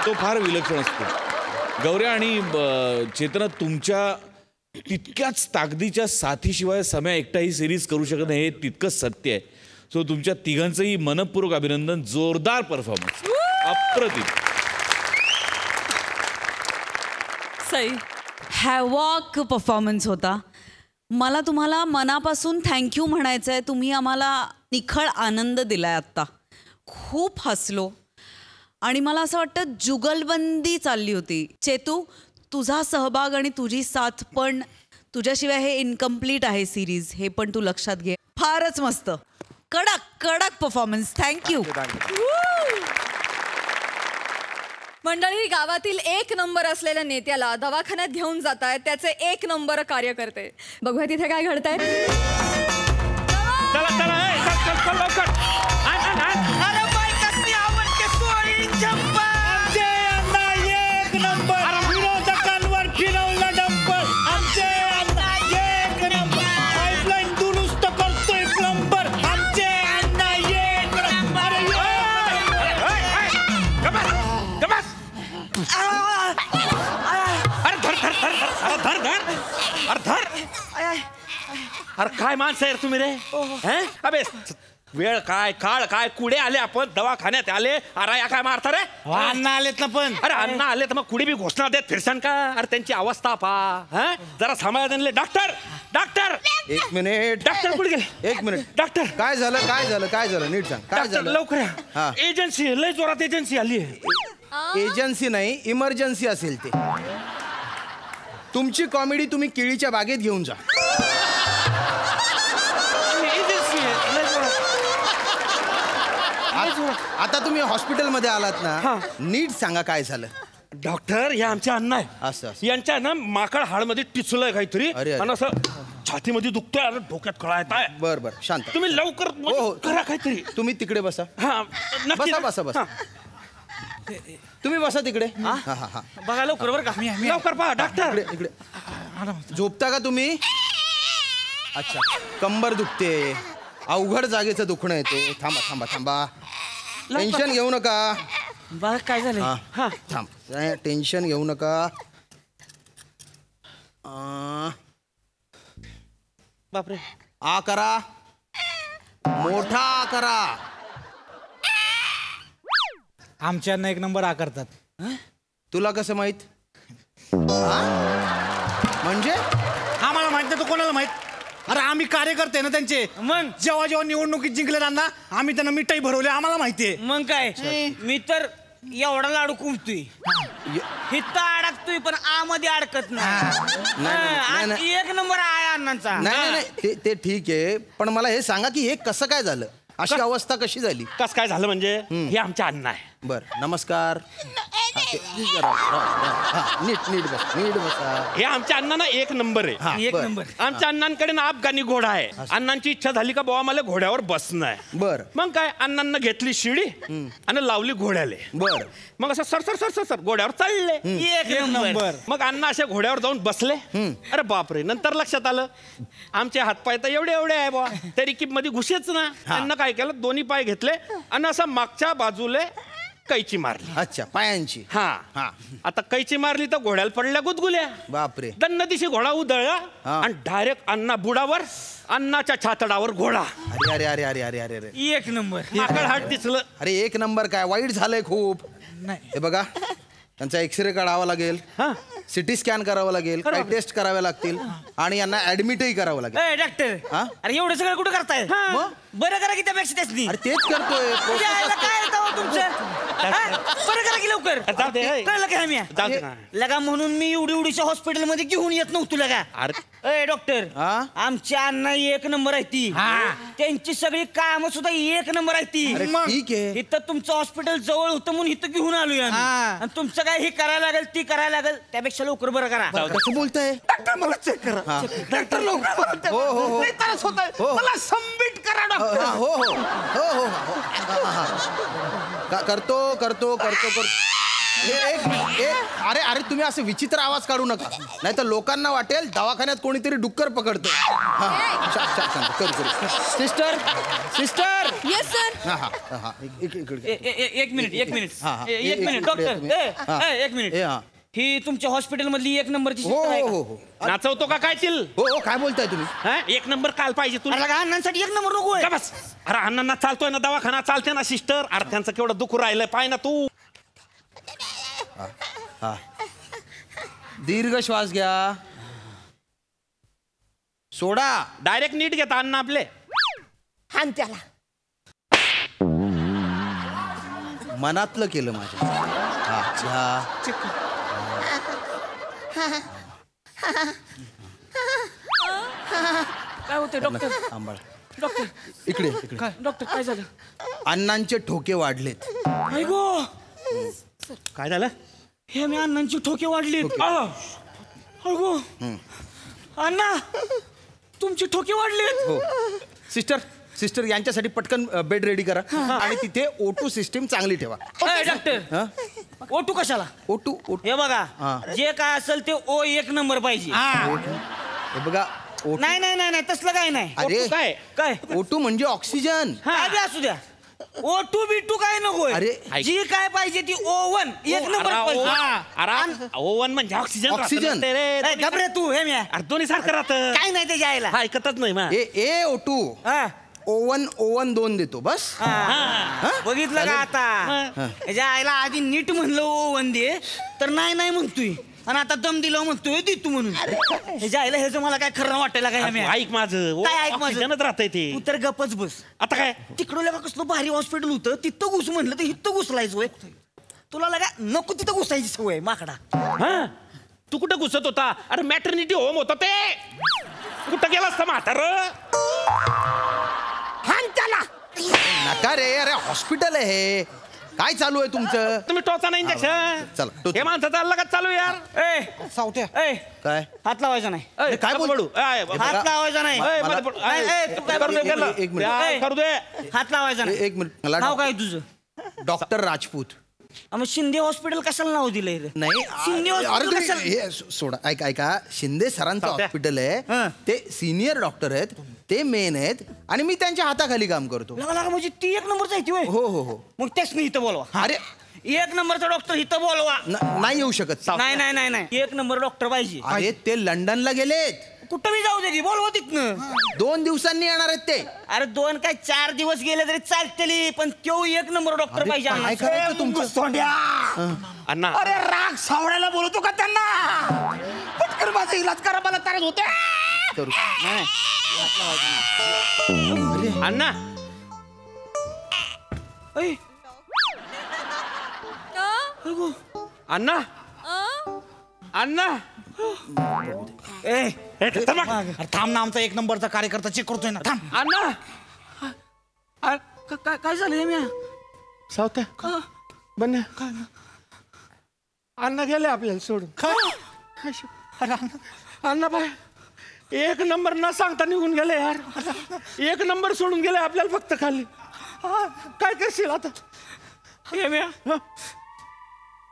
तो फार विलक्षण असतो. गौऱ्या आणि चेतना तुमच्या तितक्याच ताकदीच्या साथीशिवाय सम्या एकटा ही सिरीज करू शकत नाही हे तितकंच सत्य आहे. सो तुमच्या तिघांचंही मनपूर्वक अभिनंदन. जोरदार परफॉर्मन्स अप्रतिम. सई हॅवॉक परफॉर्मन्स होता. मला तुम्हाला मनापासून थँक्यू म्हणायचं आहे. तुम्ही आम्हाला निखळ आनंद दिलाय आत्ता. खूप हसलो आणि मला असं वाटतं जुगलबंदी चालली होती. चेतू तुझा सहभाग आणि तुझी साथ पण तुझ्याशिवाय हे इनकम्प्लीट आहे सिरीज हे पण तू लक्षात घे. फारच मस्त कडक परफॉर्मन्स. थँक्यू. मंडळी गावातील 1 नंबर असलेल्या नेत्याला दवाखान्यात घेऊन जातायत त्याचे 1 नंबर कार्य करते. बघूया तिथे काय घडतंय. अरे काय माणसं आहे तुम्ही रे. अबे वेळ काय काळ काय कुडे आले आपण दवाखान्यात आले. अरे या काय मारता रे. अण्णा आलेत ना पण. अरे अण्णा आले तर मग कुडी बी घोषणा देत फिरसान का. अरे त्यांची अवस्था पा जरा सांभाळा त्यांना. Doctor 1 minute. डॉक्टर कुठे गेले. 1 मिनिट. डॉक्टर काय झालं नीट सांग काय झालं. लवकर हा. एजन्सी लय जोरात एजन्सी आली आहे. एजन्सी नाही इमर्जन्सी असेल ते. तुमची कॉमेडी तुम्ही केळीच्या बागेत घेऊन जा. आता तुम्ही हॉस्पिटलमध्ये आलात ना नीट सांगा काय झालं. डॉक्टर या आमच्या अण्णा आहे. असं यांच्या ना माकड हाडमध्ये टिचलंय काहीतरी आणि असं छातीमध्ये दुखतोय आणि डोक्यात कळा येत आहे. बर शांत. तुम्ही लवकर करा काहीतरी. तुम्ही तिकडे बसा. बसा. तुम्ही बसा तिकडे. बघा लवकर बरं का. लवकर पहा डॉक्टर. इकडे झोपता का तुम्ही. अच्छा कंबर दुखते अवघड जागेचं दुखणं येते. थांबा टेन्शन घेऊ नका. बघ काय झालं. थांब टेन्शन घेऊ नका. बापरे. आ करा मोठा आ करा. आमच्यांना 1 नंबर आकारतात. तुला कसं माहित. म्हणजे आम्हाला माहित नाही तर कोणाला माहित. अरे आम्ही कार्यकर्ते ना त्यांचे. मग जेव्हा निवडणुकीत जिंकले त्यांना आम्ही त्यांना मिठाई भरवली आम्हाला माहितीये. मग काय मी तर एवढा लाडू कुंपतोय हित अडकतोय पण आमध्ये अडकत नाही. 1 नंबर आहे अण्णांचा. नाही ते ठीक आहे पण मला हे सांगा की हे कसं काय झालं. अशी अवस्था कशी झाली. कसं काय झालं म्हणजे हे आमच्या अण्णा आहे. बर नमस्कार. नीट बसा. हे आमच्या अण्णांना 1 नंबर आहे. 1 नंबर. आमच्या अण्णांकडे ना अफगाणी घोडा आहे. अण्णांची इच्छा झाली का बाबा मला घोड्यावर बसणं आहे. बर मग काय अण्णांना घेतली शिडी आणि लावली घोड्याले. बर मग असं सर घोड्यावर चालले. 1 नंबर. मग अण्णा अशा घोड्यावर जाऊन बसले. अरे बापरे. नंतर लक्षात आलं आमचे हातपाय तर एवढे आहे बाबा तरी की मध्ये घुसेच ना. त्यांना काय केलं दोन्ही पाय घेतले आणि असं मागच्या बाजूले कैची मारली. अच्छा पायांची. हा आता कैची मारली तर घोड्याला पडल्या गुदगुल्या. बापरे. दन्न दिशी घोडा उधळला आणि डायरेक्ट अण्णा बुडावर अण्णाच्या छातडावर घोडा. अरे अरे अरे अरे अरे अरे 1 नंबर. माकड हात दिसलं. अरे 1 नंबर काय वाईट झालंय खूप. हे बघा त्यांचा एक्सरे काढावा लागेल, सिटी स्कॅन करावा लागेल, काही टेस्ट कराव्या लागतील आणि यांना ऍडमिटही करावं लागेल. डॉक्टर अरे एवढं सगळं कुठं करताय? बरं करा की त्यापेक्षा त्याच अरे तेच करतोय. काय तुमचं बरं करा की लवकर. कळलं का आम्ही लगा म्हणून मी एवढीच्या हॉस्पिटलमध्ये घेऊन येत नव्हतो लगा. अरे डॉक्टर आमच्या अण्णा एक नंबर आहे ती, त्यांची सगळी कामं सुद्धा एक नंबर आहे ती. ठीक आहे. इथं तुमचं हॉस्पिटल जवळ होतं म्हणून इथं घेऊन आलोय आणि तुमचं काय हे करायला लागेल ती करायला लागेल त्यापेक्षा लवकर बरं करा. कसं बोलताय? डॉक्टर मला चेक करा. डॉक्टर लवकर त्रास होत आहे मला सबमिट करा डॉक्टर. हो हो हो हो करतो करतो करतो करतो. अरे अरे तुम्ही असे विचित्र आवाज काढू नका, नाही तर लोकांना वाटेल दवाखान्यात कोणीतरी डुक्कर पकडतो. Sister sister. Yes sir. एक मिनिट डॉक्टर एक मिनिट. ही तुमच्या हॉस्पिटल मधली एक नंबरची हो हो हो. नाचवतो का काय चिल? हो हो काय बोलताय तुम्ही? एक नंबर काल पाहिजे तुला. अण्णांसाठी एक नंबर नको आहे. बस अरे अण्णांना चालतोय ना दवाखाना, चालते ना सिस्टर. अरे त्यांचं केवढं दुःख राहिलंय पाय ना तू. दीर्घ श्वास घ्या, सोडा. डायरेक्ट नीट घेता अण्णा आपले. हान त्याला मनातलं केलं माझ्या. काय होते डॉक्टर? आंबाळ डॉक्टर इकडे इकडे. डॉक्टर काय झालं? अण्णांचे ठोके वाढलेत. काय झालं? हे मी अण्णांची ठोके वाढली. अगो अण्णा तुमची ठोके वाढलेत. हो सिस्टर सिस्टर यांच्यासाठी पटकन बेड रेडी करा आणि तिथे O2 सिस्टीम चांगली ठेवा. डॉक्टर O2 कशाला? O2 हे बघा जे काय असेल ते O एक नंबर पाहिजे. हे बघा नाही नाही नाही नाही तसलं काय नाही. अरे काय काय O2 म्हणजे ऑक्सिजन. काय बी असू द्या. O2 B2 काय नको. अरे जी काय पाहिजे ती O1 एक नंबर पाहिजे. O1 म्हणजे ऑक्सिजन. ऑक्सिजन. घबरे तू हे मी अरे दोन्ही सारखं राहतं. काय नाही ते जायला ऐकतच नाही मा. O2 O1 2 देतो बस. बघितलं का आता? याच्या आईला आधी नीट म्हणलं O1 दे तर नाही नाही म्हणतोय आणि आता दम दिला म्हणतोय दे तू म्हणून. ह्याच्या आईला ह्याचं मला काय खरं वाटायला काय? ऐक माझं. काय ऐक माझं? राहतंय ते. तू तर गपच बस. आता काय तिकडं लगा कसलं भारी हॉस्पिटल होतं तिथं घुस म्हणलं तर इथं घुसलायच होय. तुला लगा नको तिथं घुसायची सवय माकडा. तू कुठं घुसत होता? अरे मॅटर्निटी होम होता ते. कुठं गेला असता म्हातार? नका रे. अरे हॉस्पिटल आहे हे. काय चालू आहे तुमचं? तुम्ही टोचा ना इंजेक्शन. चला हे माणसाचं अलगच चालू यार. सावत्या काय हात लावायचा नाही. काय बोलू? हात लावायचा नाही. एक मिनिट करू दे. हात लावायचा नाही. एक मिनिट. मला नाव काय तुझं? डॉक्टर राजपूत. मग शिंदे हॉस्पिटल कशाला नाव दिलंय? नाही शिंदे हॉस्पिटल कशाला? हे सोडा. ऐका शिंदे सरांचं हॉस्पिटल आहे. ते सिनियर डॉक्टर आहेत, ते मेन आहेत आणि मी त्यांच्या हाताखाली काम करतो. म्हणजे ती एक नंबरच आहे. हो हो हो. मग तेच मी इथं बोलवा. अरे एक नंबरचा डॉक्टर इथं बोलवा. नाही येऊ शकत. नाही नाही नाही नाही एक नंबर डॉक्टर पाहिजे. अरे ते लंडनला गेलेत. कुठं बी जाऊ दे बोलवा तिथनं. 2 दिवसांनी येणार आहेत ते. अरे 2 काय 4 दिवस गेले तरी चालतेली पण तो एक नंबर डॉक्टर पाहिजे. काय करायचं तुमचं? सोंड्या अण्णा. अरे राग सावडायला बोलतो का त्यांना? पटकन माझा इलाज करा मला त्रास होते. अण्णा अण्णा अण्णा. थांब ना आमचा एक नंबरचा कार्यकर्ता चेक करतोय ना. थांब अण्णा. काय झालं हे? मी सावत्या बन अण्णा गेले आपल्याला सोडून. अण्णा बाय एक नंबर न सांगता निघून गेले यार. एक नंबर सोडून गेले आपल्याला फक्त खाली. काय करशील आता?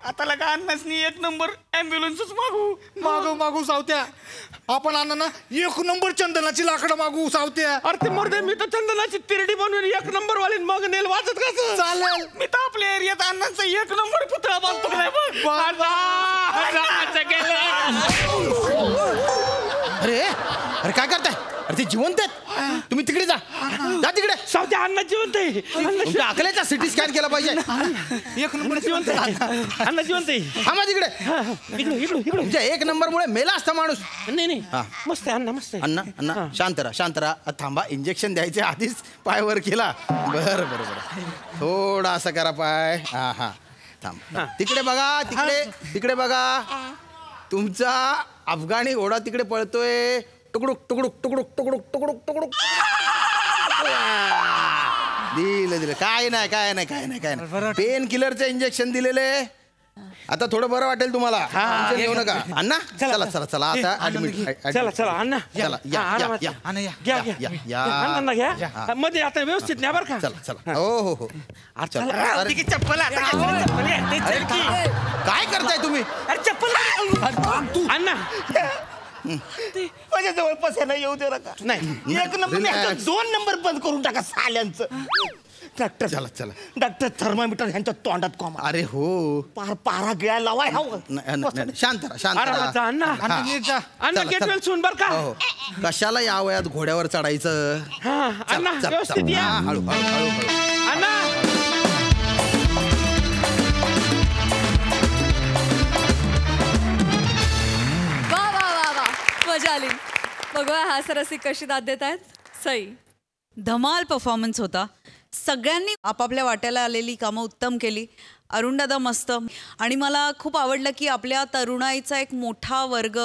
आता लगा अन्नासनी एक नंबर ॲम्ब्युलन्सच मागू सावत्या. आपण अण्णांना एक नंबर चंदनाची लाकडं मागू सावत्या. अरे ते मर्दे मी तर चंदनाची तिरडी बनवून एक नंबर वाली मग नेल वाजत कसं चालेल. मी तर आपल्या एरियात अण्णांचा एक नंबर पुतळा बांधतो नाही अरे अरे काय करताय? अरे ते जिवंत आहेत. तुम्ही तिकडे जा तिकडे. तिकडे सावते अण्णा जिवंत आहे तुमच्या अकलेचा सिटी स्कॅन केला पाहिजे एक नंबर जिवंत आहे अण्णा जिवंत आहे थांबा तिकडे इकडे इकडे इकडे तुमच्या 1 नंबरमुळे मेला असता माणूस नाही नाही मस्त आहे अण्णा मस्त आहे अण्णा अण्णा शांत राहा थांबा इंजेक्शन द्यायचे आधीच पाय वर केला बरं बरं बरं थोडा असं करा पाय हा हा थांब तिकडे बघा तिकडे बघा तुमचा अफगाणी घोडा तिकडे पळतोय टुकडुक टुकडुक टुकडुक टुकडुक टुकडुक टुकडुक दिलं काय नाही पेन किलरचे इंजेक्शन दिलेले आता थोडं बरं वाटेल तुम्हाला घेऊ नका अण्णा चला आता ऍडमिट चला अण्णा चला घ्या मध्ये आता व्यवस्थित नाही बरं का चला हो काय करताय तुम्ही अण्णा माझ्या जवळ पसायला येऊ दे नका नाही 1 नंबर 2 नंबर बंद करून टाका साल्यांचं डॉक्टर चला डॉक्टर थर्मामीटर ह्यांच्या तोंडात कॉमा अरे हो पारा गिळा लावाय हवं शांत राहा अण्णा गेट वेल सुन बर का कशाला या वयात घोड्यावर चढायचं अण्णा व्यवस्थित या हळू अण्णा मजा आली बघूया हास्यरसिक कशी दाद देत आहेत सई धमाल परफॉर्मन्स होता सगळ्यांनी आपापल्या वाट्याला आलेली कामं उत्तम केली अरुणदादा मस्त आणि मला खूप आवडलं की आपल्या तरुणाईचा एक मोठा वर्ग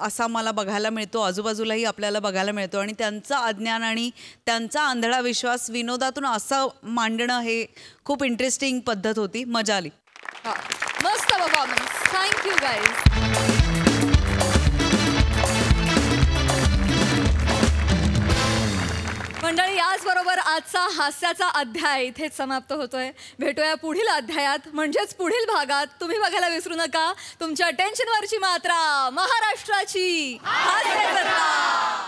असा मला बघायला मिळतो आजूबाजूलाही आपल्याला बघायला मिळतो आणि त्यांचं अज्ञान आणि त्यांचा आंधळा विश्वास विनोदातून असं मांडणं हे खूप इंटरेस्टिंग पद्धत होती मजा आली मस्त परफॉर्मन्स थँक्यू गाईज मंडळी याचबरोबर आजचा हास्याचा अध्याय इथेच समाप्त होतोय भेटूया पुढील अध्यायात म्हणजेच पुढील भागात तुम्ही बघायला विसरू नका तुमच्या टेन्शनवरची मात्रा महाराष्ट्राची हास्यकथा